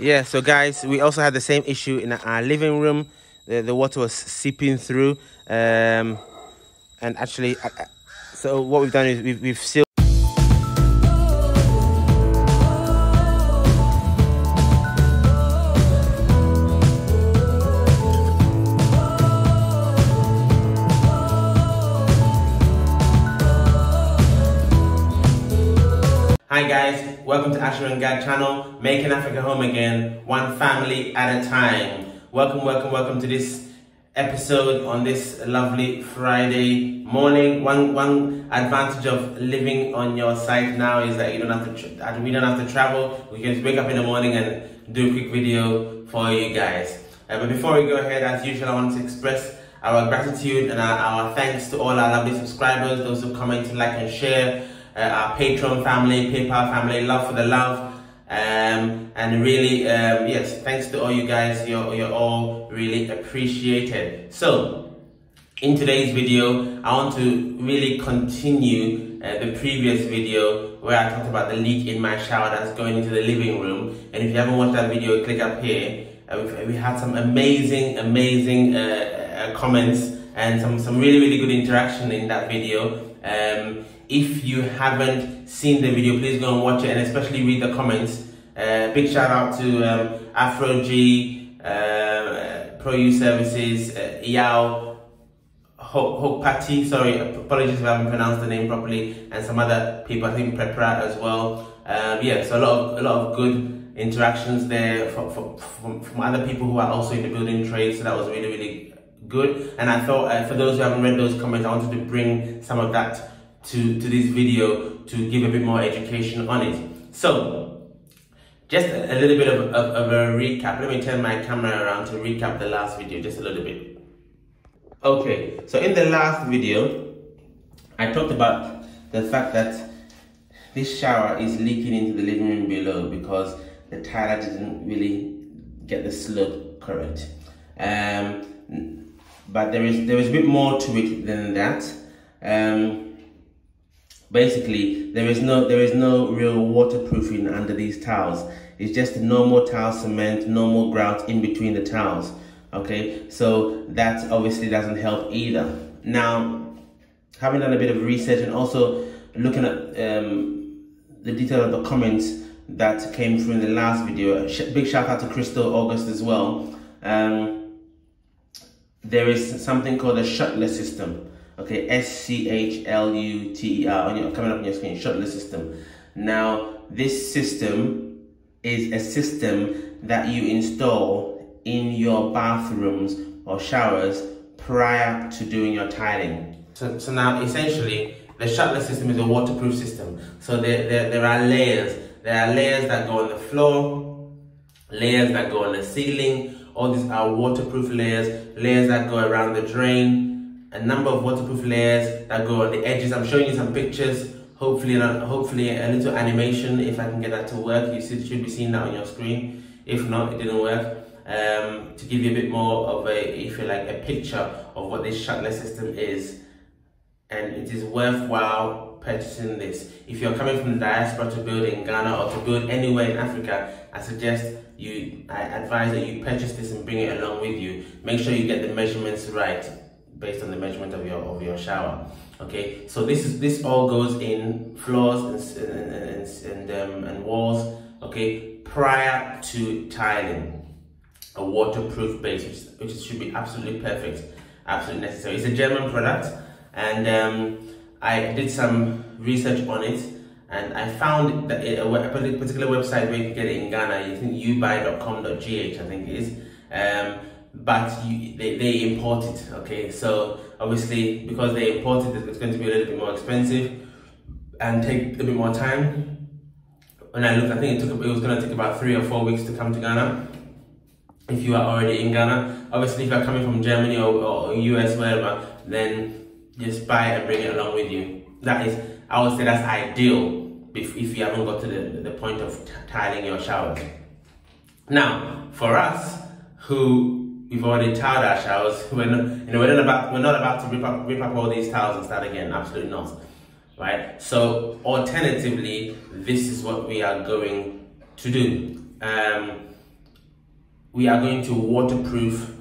Yeah, so guys, we also had the same issue in our living room. The water was seeping through, and actually, so what we've done is we've sealed. Hi guys, welcome to AsherGad channel, making Africa home again, one family at a time. Welcome to this episode on this lovely Friday morning. One advantage of living on your site now is that we don't have to travel. We can just wake up in the morning and do a quick video for you guys. But before we go ahead, as usual, I want to express our gratitude and our thanks to all our lovely subscribers, those who comment, like and share. Our Patreon family, PayPal family, love for the love, and really, yes, thanks to all you guys. You're all really appreciated. So, in today's video, I want to really continue the previous video where I talked about the leak in my shower that's going into the living room. And if you haven't watched that video, click up here. We had some amazing comments and some really good interaction in that video. If you haven't seen the video, please go and watch it and especially read the comments. Big shout out to AfroG, Pro U Services, Yao, Hokpati, sorry, apologies if I haven't pronounced the name properly, and some other people, I think Prepra as well. Yeah, so a lot of good interactions there from other people who are also in the building trade, so that was really good. And I thought for those who haven't read those comments, I wanted to bring some of that to this video to give a bit more education on it. So just a little bit of a recap. Let me turn my camera around to recap the last video just a little bit. Okay, so in the last video I talked about the fact that this shower is leaking into the living room below because the tiler didn't really get the slope correct. But there is a bit more to it than that. Basically, there is no real waterproofing under these tiles. It's just a normal tile cement, normal grout in between the tiles. Okay, so that obviously doesn't help either. Now, having done a bit of research and also looking at the detail of the comments that came through in the last video, big shout out to Crystal August as well. There is something called a shuttler system. Okay, SCHLUTER coming up on your screen, shuttler system. Now, this system is a system that you install in your bathrooms or showers prior to doing your tiling. So now, essentially, the shuttler system is a waterproof system. So there are layers. There are layers that go on the floor, layers that go on the ceiling. All these are waterproof layers that go around the drain. A number of waterproof layers that go on the edges. I'm showing you some pictures, hopefully a little animation if I can get that to work. You should be seeing that on your screen. If not, it didn't work. To give you a bit more of if you like, a picture of what this shuttler system is. And it is worthwhile purchasing this. If you're coming from the diaspora to build in Ghana or to build anywhere in Africa, I advise that you purchase this and bring it along with you. Make sure you get the measurements right, based on the measurement of your shower. Okay, so this all goes in floors and walls. Okay, prior to tiling, a waterproof base, which should be absolutely perfect, absolutely necessary. It's a German product, and I did some research on it, and I found that a particular website where you can get it in Ghana. You think ubuy.com.gh, I think it is. But they import it, okay? So obviously, because they import it, it's going to be a little bit more expensive and take a bit more time. When I looked, I think it was going to take about 3 or 4 weeks to come to Ghana if you are already in Ghana. Obviously, if you're coming from Germany or US, wherever, then just buy it and bring it along with you. That is, I would say that's ideal if you haven't got to the point of tiling your showers. Now, for us we've already tiled our showers, we're not about to rip up all these tiles and start again. Absolutely not. Right? So alternatively, this is what we are going to do. we are going to waterproof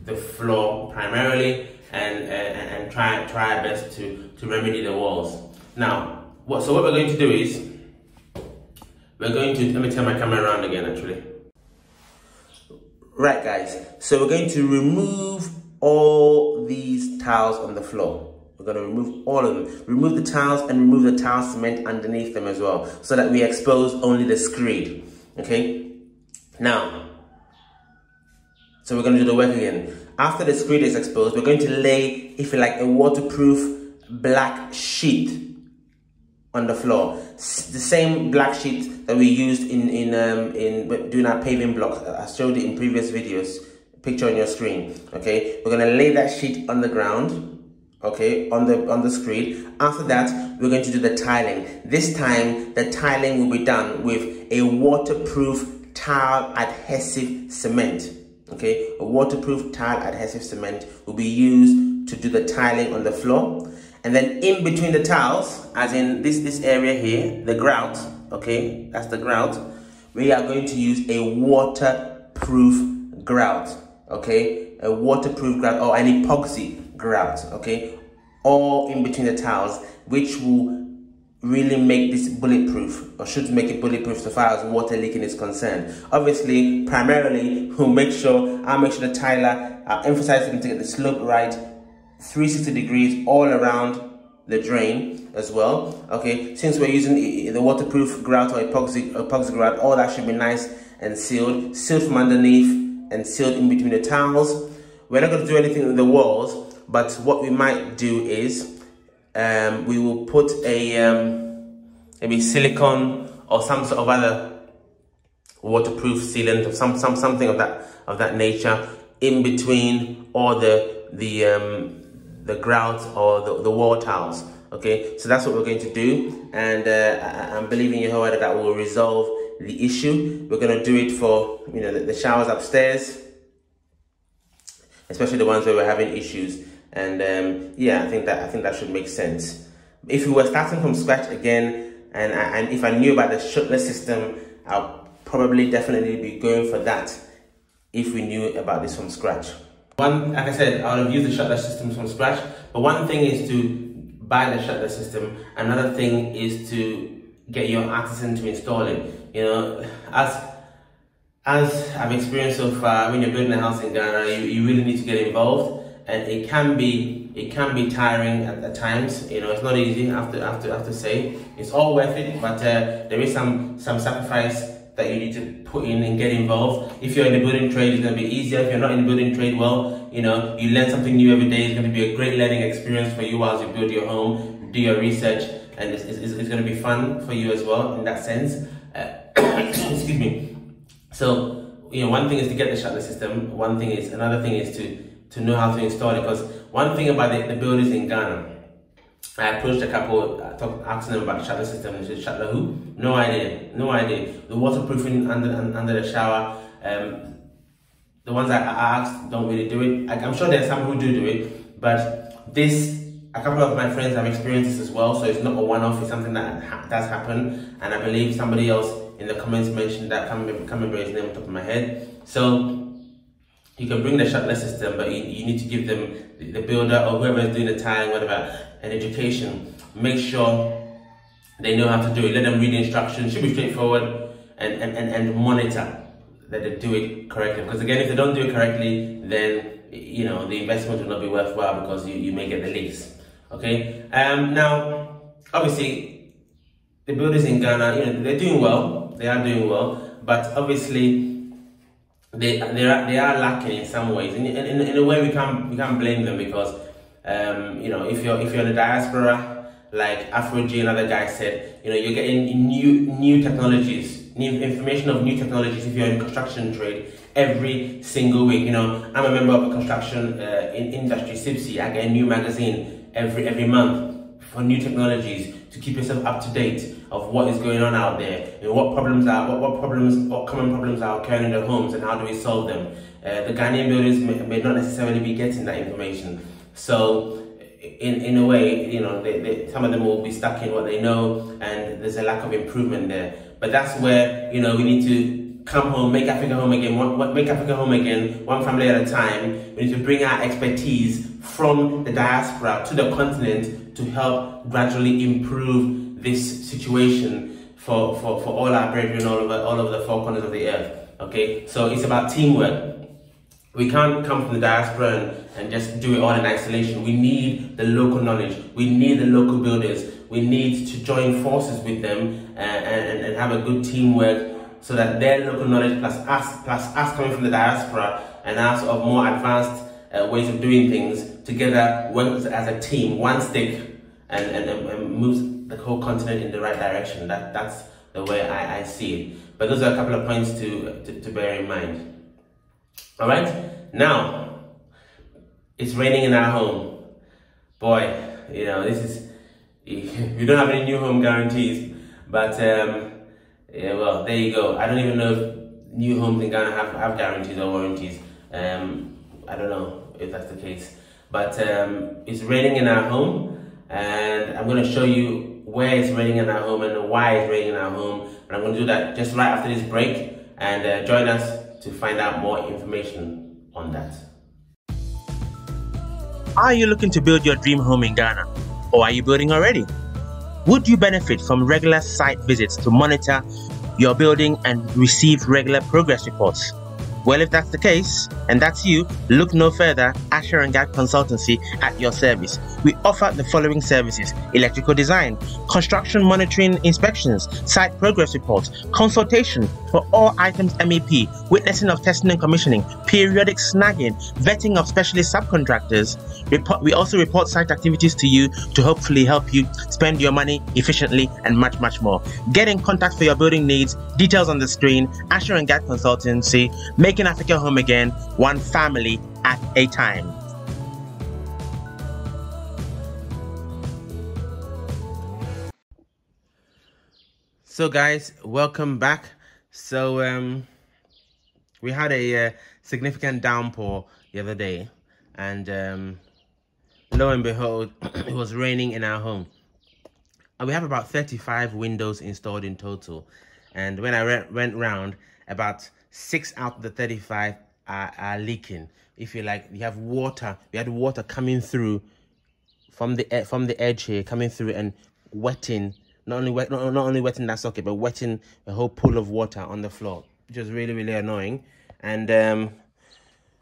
the floor primarily, and try our best to remedy the walls. Now, what we're going to do is, we're going to, let me turn my camera around again actually. Right guys, so we're going to remove all these tiles on the floor. We're going to remove all of them. Remove the tiles and remove the tile cement underneath them as well, so that we expose only the screed. Okay? Now, so we're going to do the work again. After the screed is exposed, we're going to lay, if you like, a waterproof black sheet on the floor. The same black sheet that we used in doing our paving blocks. I showed it in previous videos. Picture on your screen. Okay, we're going to lay that sheet on the ground. Okay, on the screed. After that, we're going to do the tiling. This time, the tiling will be done with a waterproof tile adhesive cement. Okay, a waterproof tile adhesive cement will be used to do the tiling on the floor. And then in between the tiles, as in this area here, the grout, okay, that's the grout, we are going to use a waterproof grout, okay, a waterproof grout or an epoxy grout, okay, all in between the tiles, which will really make this bulletproof, or should make it bulletproof so far as water leaking is concerned. Obviously, primarily, I'll make sure the tiler, emphasize him to get the slope right, 360 degrees all around the drain as well. Okay, since we're using the waterproof grout or epoxy grout, all that should be nice and sealed from underneath and sealed in between the tiles. We're not going to do anything with the walls, but what we might do is we will put a maybe silicone or some sort of other waterproof sealant or something of that nature in between all the grout or the wall tiles. Okay, so that's what we're going to do, and I'm believing Yehovah that will resolve the issue. We're going to do it for the showers upstairs, especially the ones where we're having issues. And yeah, I think that should make sense. If we were starting from scratch again, and if I knew about the shutter system, I'll probably definitely be going for that if we knew about this from scratch. Like I said, I would have used the shutter system from scratch, but one thing is to buy the shutter system, another thing is to get your artisan to install it. As I've experienced so far, when you're building a house in Ghana, you really need to get involved. And it can be tiring at times. It's not easy. I have to say, it's all worth it. But there is some sacrifice that you need to put in and get involved. If you're in the building trade, it's going to be easier. If you're not in the building trade, well, you learn something new every day. It's going to be a great learning experience for you as you build your home, do your research, and it's going to be fun for you as well in that sense. Excuse me. So one thing is to get the shutter system. Another thing is to know how to install it, because one thing about the builders in Ghana, I approached a couple, asking them about the shutter system, and they said, shutter who? No idea. The waterproofing under the shower, the ones I asked don't really do it. I'm sure there's some who do it, but a couple of my friends have experienced this as well, so it's not a one-off, it's something that does happen, and I believe somebody else in the comments mentioned that, can't remember his name on top of my head. So you can bring the shutter system, but you need to give them, the builder or whoever is doing the tiling, whatever, an education. Make sure they know how to do it. Let them read the instructions. Should be straightforward, and monitor that they do it correctly. Because again, if they don't do it correctly, then the investment will not be worthwhile, because you may get the leaks. Okay. Now, obviously, the builders in Ghana, they're doing well. They are doing well, but obviously, they are lacking in some ways. In a way, we can't blame them, because if you're in the diaspora, like AfroG and other guys said, you're getting new technologies, new information of new technologies if you're in construction trade every single week. I'm a member of a construction industry, SIPSI. I get a new magazine every month for new technologies to keep yourself up to date of what is going on out there, and what common problems are occurring in their homes, and how do we solve them. The Ghanaian builders may not necessarily be getting that information. So in a way, some of them will be stuck in what they know, and there's a lack of improvement there. But that's where we need to come home, make Africa home again, make Africa home again, one family at a time. We need to bring our expertise from the diaspora to the continent to help gradually improve this situation for all our brethren all over the four corners of the earth. Okay, so it's about teamwork. We can't come from the diaspora and just do it all in isolation. We need the local knowledge. We need the local builders. We need to join forces with them and have a good teamwork, so that their local knowledge plus us coming from the diaspora and our sort of more advanced ways of doing things together works as a team, one stick, and moves the whole continent in the right direction. That's the way I see it. But those are a couple of points to bear in mind. All right, now it's raining in our home. Boy, you know, this is, we don't have any new home guarantees, but yeah, well, there you go. I don't even know if new homes in Ghana have guarantees or warranties. I don't know if that's the case, but it's raining in our home, and I'm going to show you where it's raining in our home and why it's raining in our home. And I'm going to do that just right after this break, and join us to find out more information on that. Are you looking to build your dream home in Ghana, or are you building already? Would you benefit from regular site visits to monitor your building and receive regular progress reports? Well, if that's the case, and that's you, look no further. AsherGad Consultancy at your service. We offer the following services: electrical design, construction monitoring inspections, site progress reports, consultation for all items MEP, witnessing of testing and commissioning, periodic snagging, vetting of specialist subcontractors. We also report site activities to you to hopefully help you spend your money efficiently, and much, much more. Get in contact for your building needs. Details on the screen. AsherGad Consultancy, making Africa home again, one family at a time. So guys, welcome back. So we had a significant downpour the other day, and lo and behold, it was raining in our home. And we have about 35 windows installed in total, and when I went round, about 6 out of the 35 are leaking. If you like, you have water. We had water coming through from the edge here, coming through and wetting. Not only wetting that socket, but wetting a whole pool of water on the floor, which was really, really annoying. And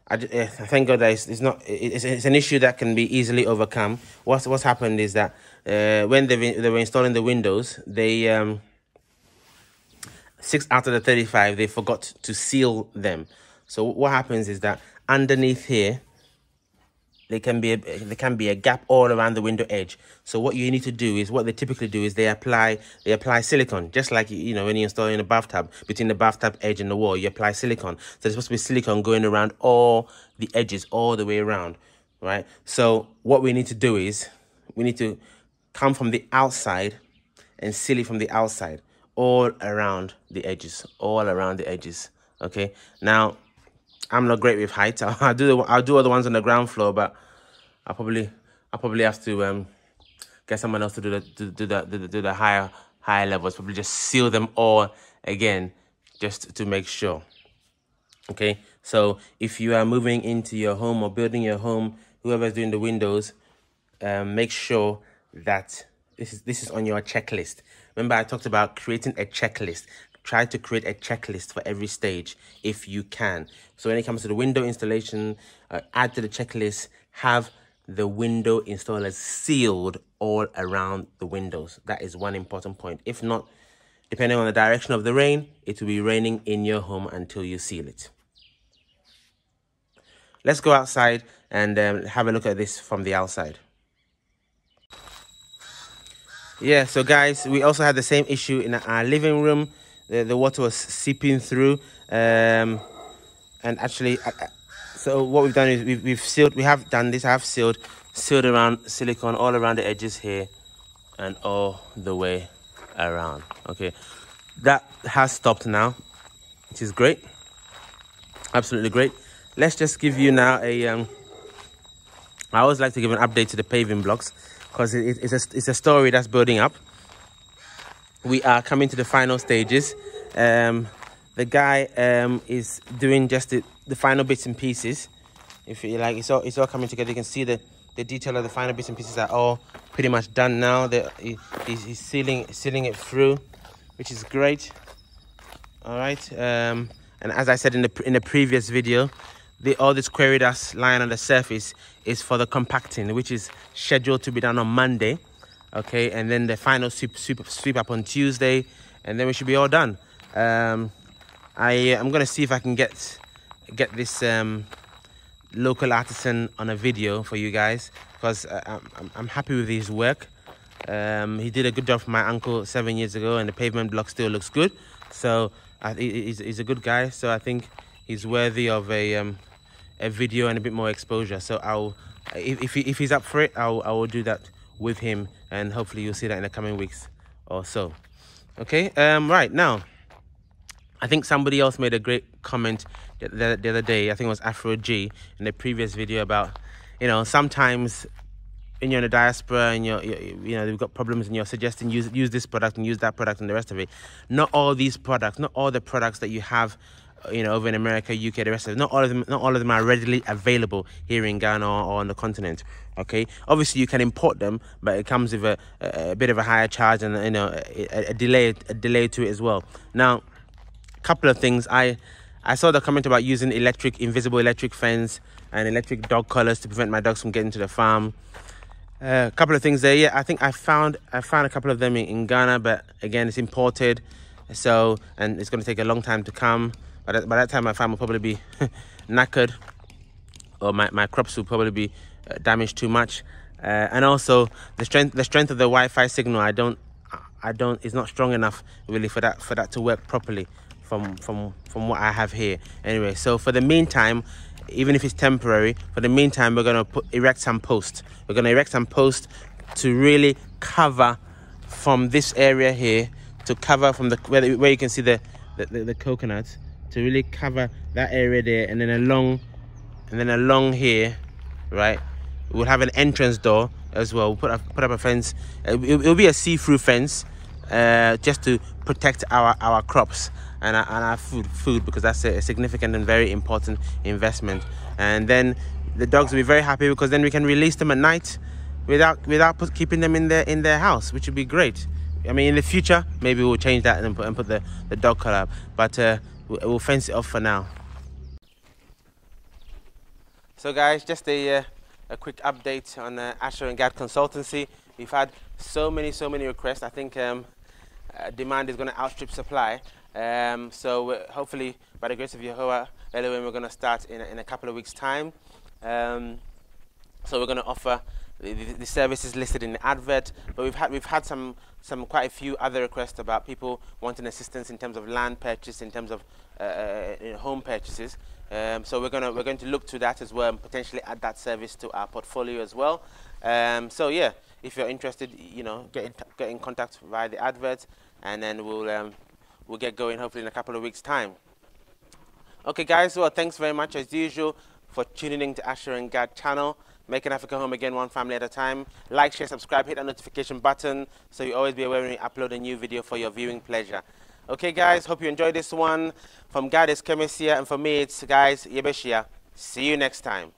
I thank God that it's an issue that can be easily overcome. What's happened is that when they were installing the windows, they 6 out of the 35, they forgot to seal them. So what happens is that underneath here, there can be a gap all around the window edge. So what you need to do is, what they typically do is they apply silicone, just like, you know, when you're installing a bathtub, between the bathtub edge and the wall, you apply silicone. So there's supposed to be silicone going around all the edges, all the way around, right? So what we need to do is we need to come from the outside and seal it from the outside, all around the edges, okay? Now, I'm not great with height. I'll do other ones on the ground floor, but I'll probably have to get someone else to do the higher levels. Probably just seal them all again, just to make sure. Okay, so if you are moving into your home or building your home, whoever's doing the windows, make sure that this is on your checklist. Remember, I talked about creating a checklist. Try to create a checklist for every stage if you can. So when it comes to the window installation, add to the checklist, have the window installers sealed all around the windows. That is one important point. If not, depending on the direction of the rain, it will be raining in your home until you seal it. Let's go outside and have a look at this from the outside. Yeah, so guys, we also had the same issue in our living room. The water was seeping through, and actually, so what we've done is we've sealed. We have done this. I have sealed around silicone all around the edges here, and all the way around. Okay, that has stopped now, which is great, absolutely great. Let's just give you now a. I always like to give an update to the paving blocks because it's a story that's building up. We are coming to the final stages. the guy is doing just the final bits and pieces. If you like, it's all coming together. You can see the detail of the final bits and pieces are all pretty much done now. He's sealing it through, which is great. All right, and as I said in the previous video, all this quarry dust lying on the surface is for the compacting, which is scheduled to be done on Monday. Okay, and then the final sweep up on Tuesday, and then we should be all done. I'm gonna see if I can get this local artisan on a video for you guys, because I'm happy with his work. He did a good job for my uncle 7 years ago, and the pavement block still looks good. So he's a good guy. So I think he's worthy of a video and a bit more exposure. So if he's up for it, I will do that with him, and hopefully you'll see that in the coming weeks or so. Okay, right now, I think somebody else made a great comment the other day. I think it was AsherGad in the previous video about, you know, sometimes when you're in the diaspora and you've got problems and you're suggesting use this product and use that product and the rest of it. Not all these products, not all the products that you have, you know, over in America, UK, the rest of it, not all of them are readily available here in Ghana or on the continent. Okay, obviously you can import them, but it comes with a bit of a higher charge and, you know, a delay to it as well. Now, a couple of things. I saw the comment about using invisible electric fence and electric dog collars to prevent my dogs from getting to the farm. A couple of things there. Yeah, I think I found a couple of them in Ghana, but again, it's imported, so, and it's going to take a long time to come. By that time, my farm will probably be knackered, or my crops will probably be damaged too much. And also the strength of the Wi-Fi signal, is not strong enough really for that to work properly from what I have here. Anyway, so for the meantime, even if it's temporary, for the meantime, we're going to erect some posts. We're going to erect some posts to really cover from this area here, to cover from where you can see the coconuts, to really cover that area there, and then along here, right? We'll have an entrance door as well. We'll put up a fence. It'll be a see-through fence, just to protect our crops and our food, because that's a significant and very important investment. And then the dogs will be very happy, because then we can release them at night without keeping them in their house, which would be great. I mean, in the future, maybe we'll change that and put the dog collar up, but we'll fence it off for now. So guys, just a quick update on AsherGad consultancy. We've had so many requests. I think demand is going to outstrip supply. So hopefully, by the grace of Yehovah, we're going to start in a couple of weeks' time. So we're going to offer the services listed in the advert, but we've had some quite a few other requests about people wanting assistance in terms of land purchase, in terms of home purchases. So we're going to look to that as well, and potentially add that service to our portfolio as well. So yeah, if you're interested, you know, get in contact via the advert, and then we'll get going hopefully in a couple of weeks' time. Okay, guys. Well, thanks very much as usual for tuning in to AsherGad channel. Making Africa home again, one family at a time. Like, share, subscribe, hit that notification button so you always be aware when we upload a new video for your viewing pleasure. Okay, guys, hope you enjoyed this one. From God, it's Kemesia, and for me, it's guys, Yebeshia. See you next time.